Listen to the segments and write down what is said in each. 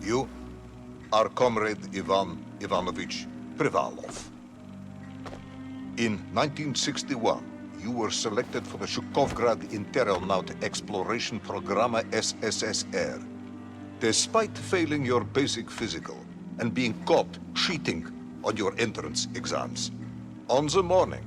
You are Kamerad Ivan Ivanovich Privalov. In 1961, you were selected for the Shukovgrad Interonaut Exploration Program SSSR. Despite failing your basic physical and being caught cheating on your entrance exams, on the morning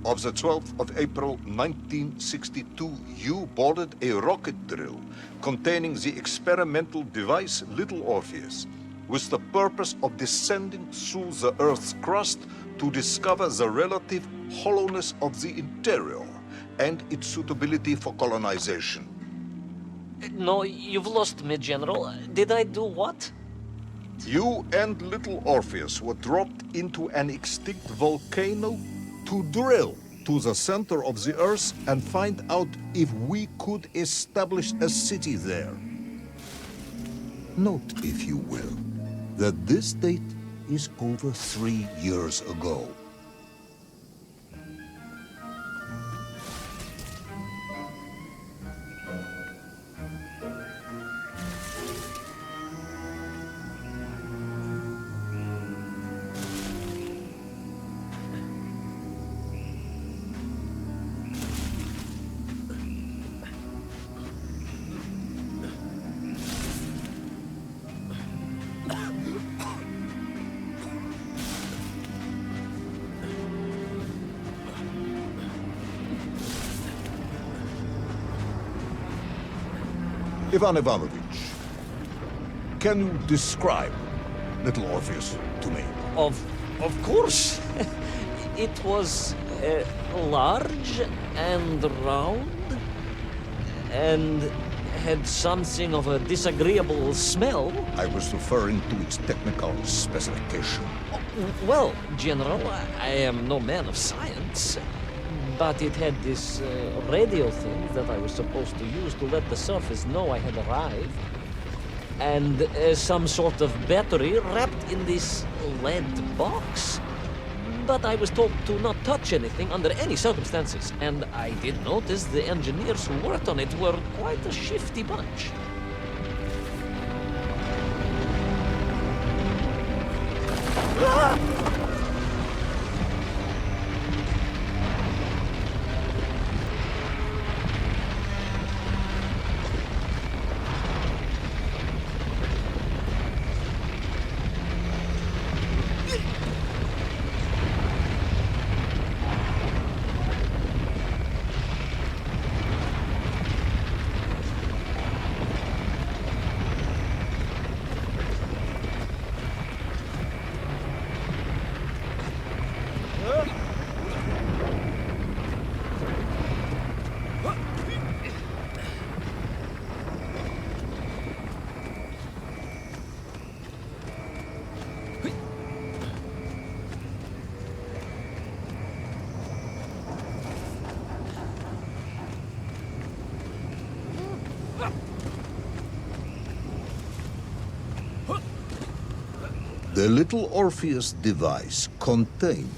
of the 12th of April 1962, you boarded a rocket drill containing the experimental device Little Orpheus with the purpose of descending through the Earth's crust to discover the relative hollowness of the interior and its suitability for colonization. No, you've lost me, General. Did I do what? You and Little Orpheus were dropped into an extinct volcano to drill to the center of the Earth and find out if we could establish a city there. Note, if you will, that this date is over 3 years ago. Ivan Ivanovich, can you describe Little Orpheus to me? Of course. It was large and round and had something of a disagreeable smell. I was referring to its technical specification. Well, General, I am no man of science, but it had this radio thing that I was supposed to use to let the surface know I had arrived, and some sort of battery wrapped in this lead box. But I was told to not touch anything under any circumstances, and I did notice the engineers who worked on it were quite a shifty bunch. Ah! The Little Orpheus device contained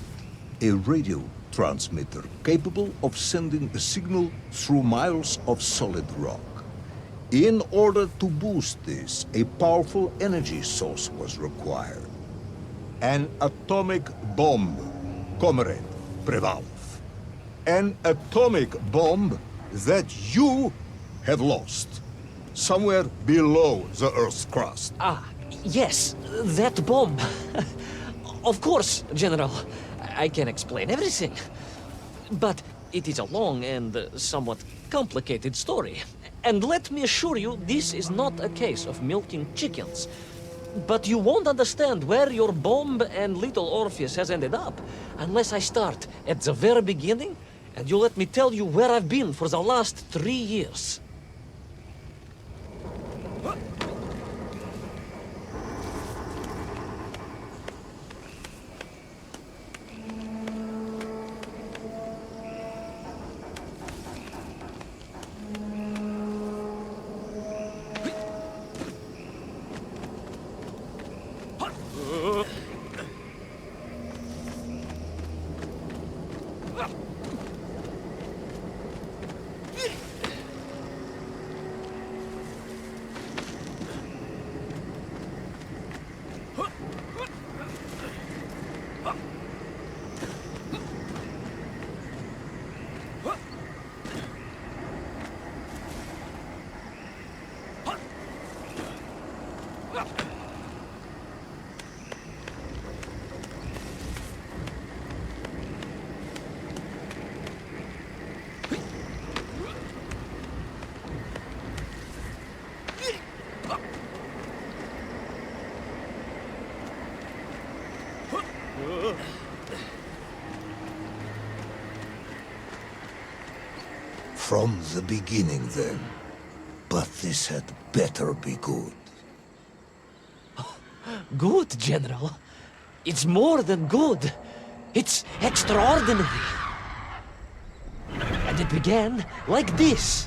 a radio transmitter capable of sending a signal through miles of solid rock. In order to boost this, a powerful energy source was required. An atomic bomb, Comrade Privalov. An atomic bomb that you have lost somewhere below the Earth's crust. Ah, yes, that bomb. Of course, General. I can explain everything. But it is a long and somewhat complicated story. And let me assure you, this is not a case of milking chickens. But you won't understand where your bomb and Little Orpheus has ended up unless I start at the very beginning and you let me tell you where I've been for the last 3 years. From the beginning, then. But this had better be good. Good, General. It's more than good. It's extraordinary. And it began like this.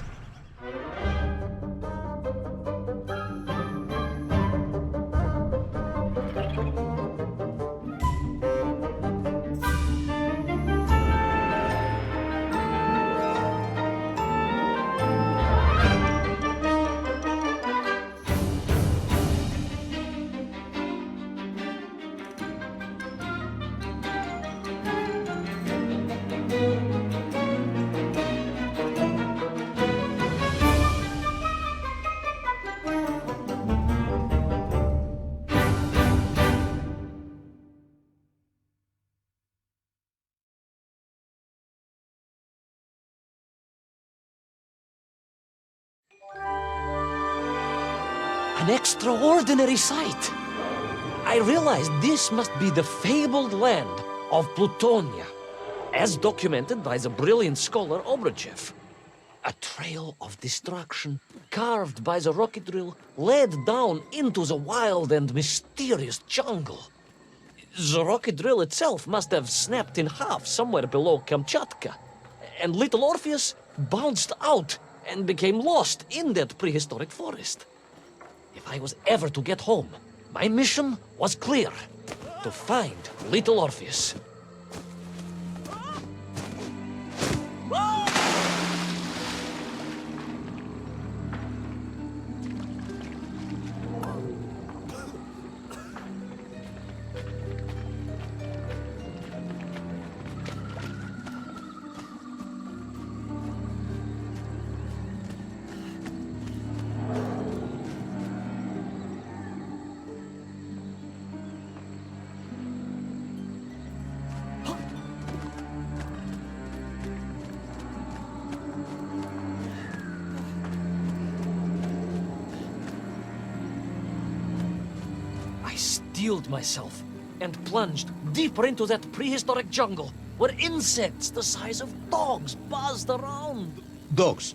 An extraordinary sight. I realized this must be the fabled land of Plutonia, as documented by the brilliant scholar Obruchev. A trail of destruction carved by the rocket drill led down into the wild and mysterious jungle. The rocket drill itself must have snapped in half somewhere below Kamchatka, and Little Orpheus bounced out and became lost in that prehistoric forest. If I was ever to get home, my mission was clear: to find Little Orpheus. I steeled myself and plunged deeper into that prehistoric jungle where insects the size of dogs buzzed around. Dogs?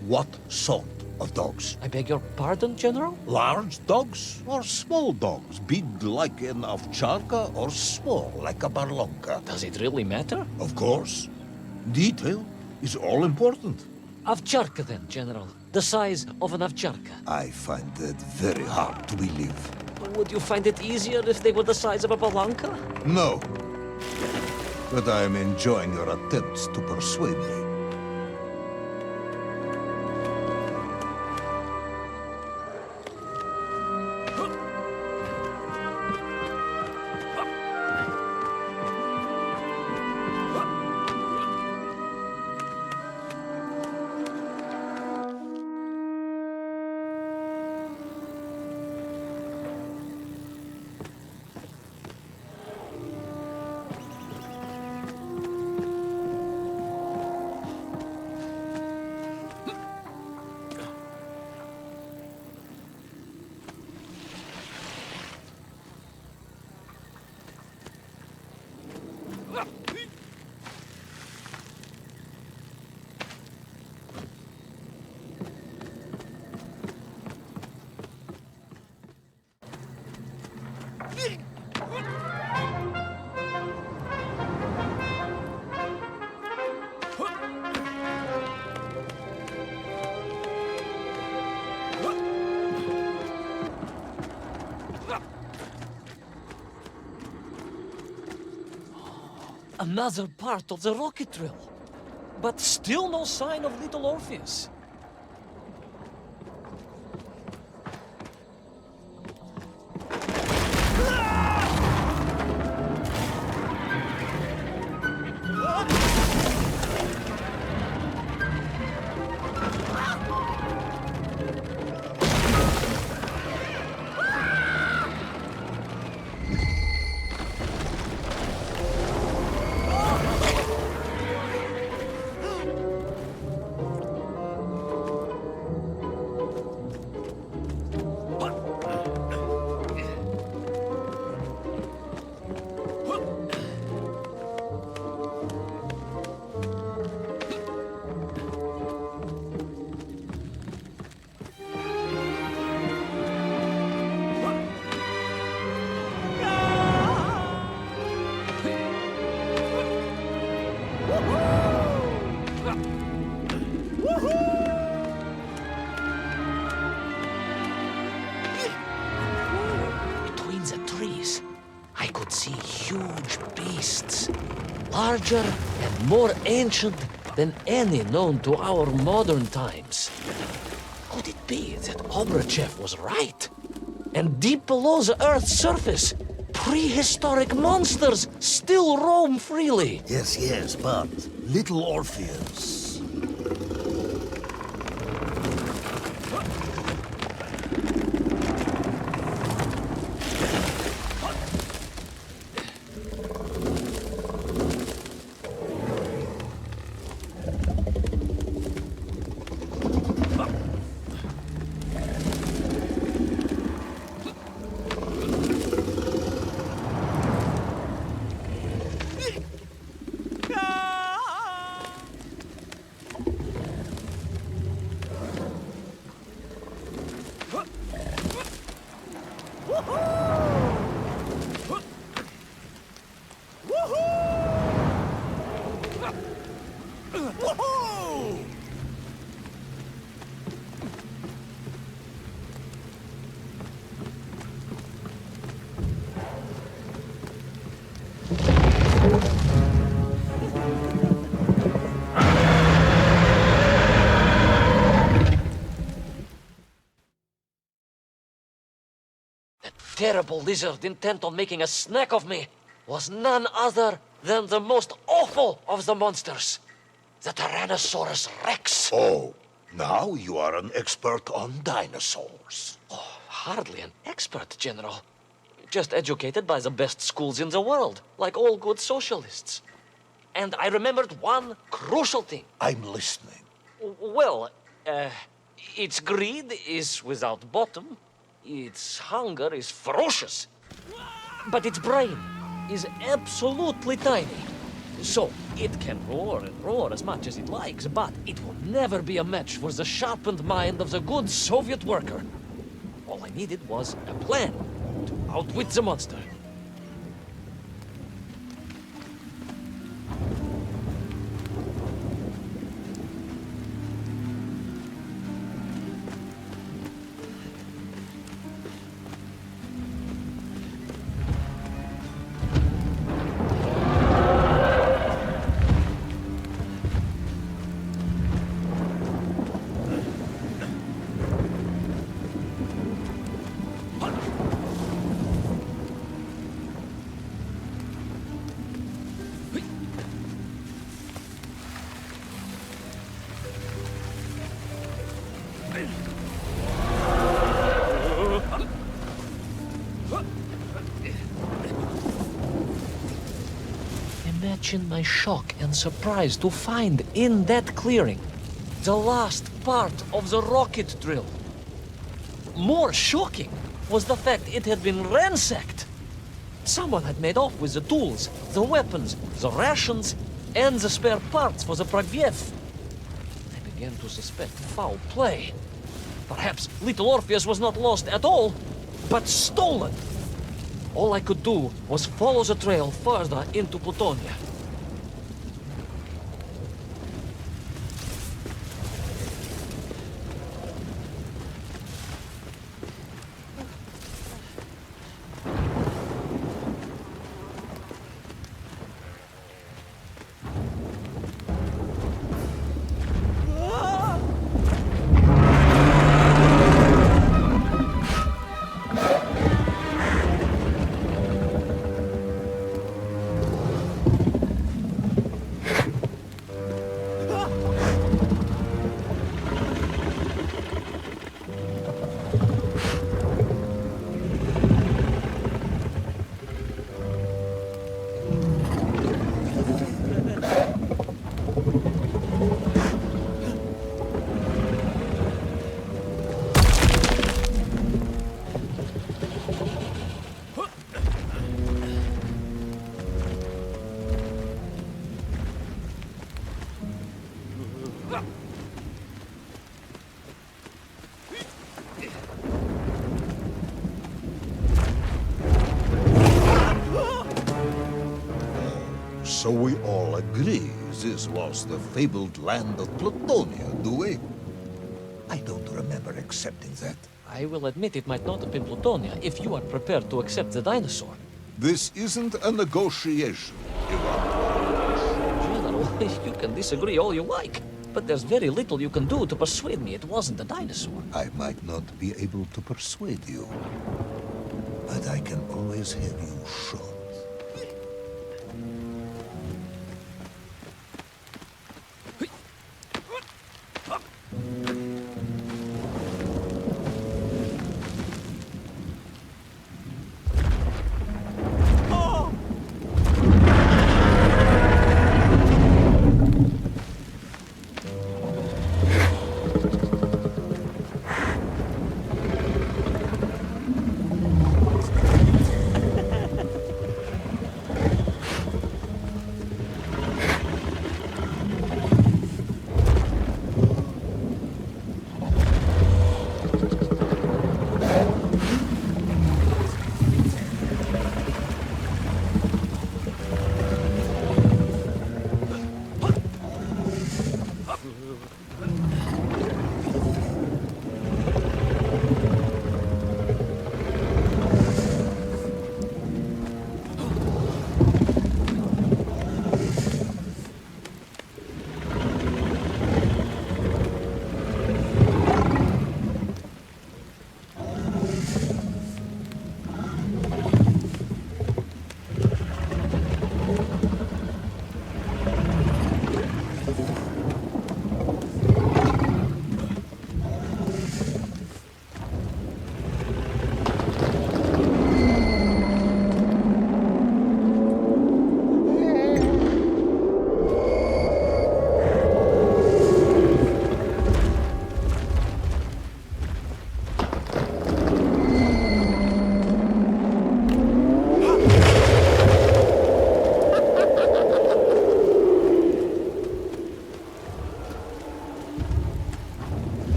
What sort of dogs? I beg your pardon, General? Large dogs or small dogs? Big like an ovcharka or small like a barlonka? Does it really matter? Of course. Detail is all important. Ovcharka then, General. The size of an ovcharka. I find that very hard to believe. Would you find it easier if they were the size of a balanka? No. But I am enjoying your attempts to persuade me. Another part of the rocket drill. But still no sign of Little Orpheus. larger and more ancient than any known to our modern times. Could it be that Obruchev was right? And deep below the Earth's surface, prehistoric monsters still roam freely? Yes, but Little Orpheus. Terrible lizard intent on making a snack of me was none other than the most awful of the monsters, the Tyrannosaurus Rex. Oh, now you are an expert on dinosaurs. Oh, hardly an expert, General. Just educated by the best schools in the world, like all good socialists. And I remembered one crucial thing. I'm listening. Well, its greed is without bottom. Its hunger is ferocious. But its brain is absolutely tiny. So, it can roar and roar as much as it likes, but it will never be a match for the sharpened mind of the good Soviet worker. All I needed was a plan to outwit the monster. Imagine my shock and surprise to find in that clearing the last part of the rocket drill. More shocking was the fact it had been ransacked. Someone had made off with the tools, the weapons, the rations, and the spare parts for the Pragviev. I began to suspect foul play. Perhaps Little Orpheus was not lost at all, but stolen. All I could do was follow the trail further into Plutonia. So we all agree this was the fabled land of Plutonia, do we? I don't remember accepting that. I will admit it might not have been Plutonia if you are prepared to accept the dinosaur. This isn't a negotiation, Ivan. You can disagree all you like, but there's very little you can do to persuade me it wasn't a dinosaur. I might not be able to persuade you, but I can always have you shot.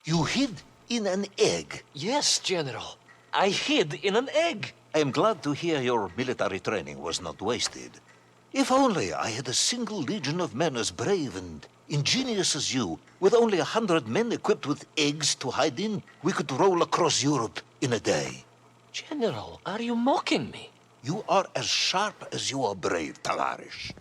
You hid in an egg. Yes, General. I hid in an egg. I am glad to hear your military training was not wasted. If only I had a single legion of men as brave and ingenious as you, with only 100 men equipped with eggs to hide in, we could roll across Europe in a day. General, are you mocking me? You are as sharp as you are brave, Tavarish.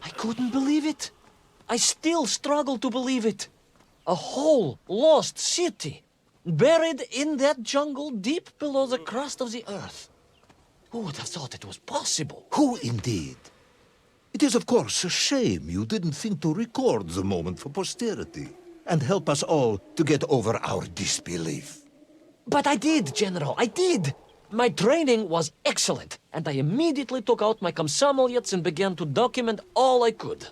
I couldn't believe it. I still struggle to believe it. A whole lost city, buried in that jungle deep below the crust of the earth. Who would have thought it was possible? Who indeed? It is, of course, a shame you didn't think to record the moment for posterity and help us all to get over our disbelief. But I did, General, I did. My training was excellent, and I immediately took out my komsomolets and began to document all I could.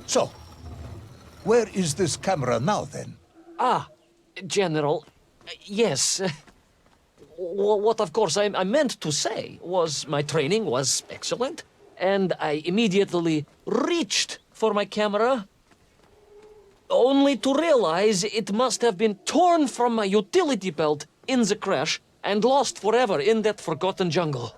So, where is this camera now, then? Ah, General, yes. What of course I meant to say was my training was excellent, and I immediately reached for my camera, only to realize it must have been torn from my utility belt in the crash and lost forever in that forgotten jungle.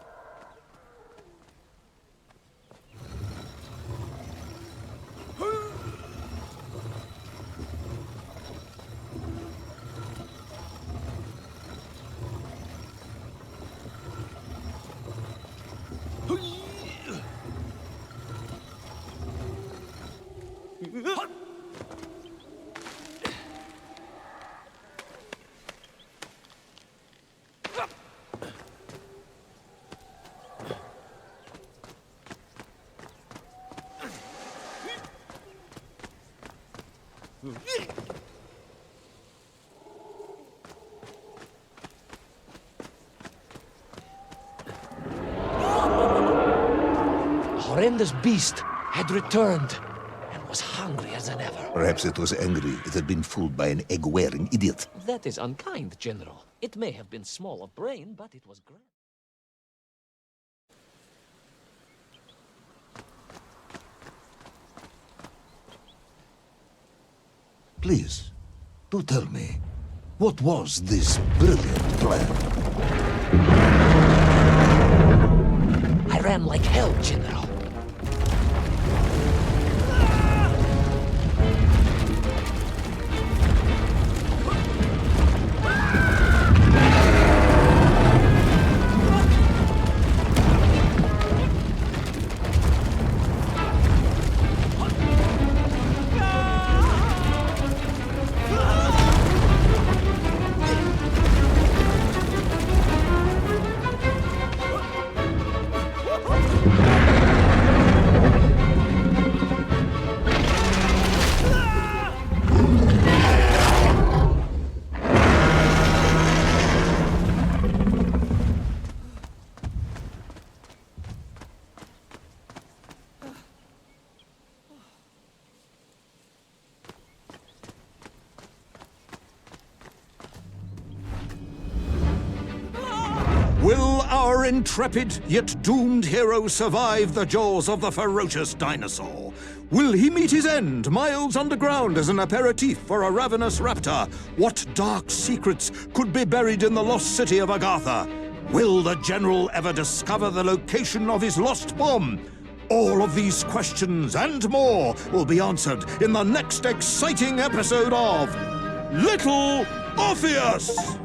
Horrendous beast had returned and was hungrier than ever. Perhaps it was angry it had been fooled by an egg-wearing idiot. That is unkind, General. It may have been small of brain, but it was grand. Please, do tell me, what was this brilliant plan? I ran like hell, General. Will our intrepid yet doomed hero survive the jaws of the ferocious dinosaur? Will he meet his end miles underground as an aperitif for a ravenous raptor? What dark secrets could be buried in the lost city of Agatha? Will the General ever discover the location of his lost bomb? All of these questions and more will be answered in the next exciting episode of Little Orpheus!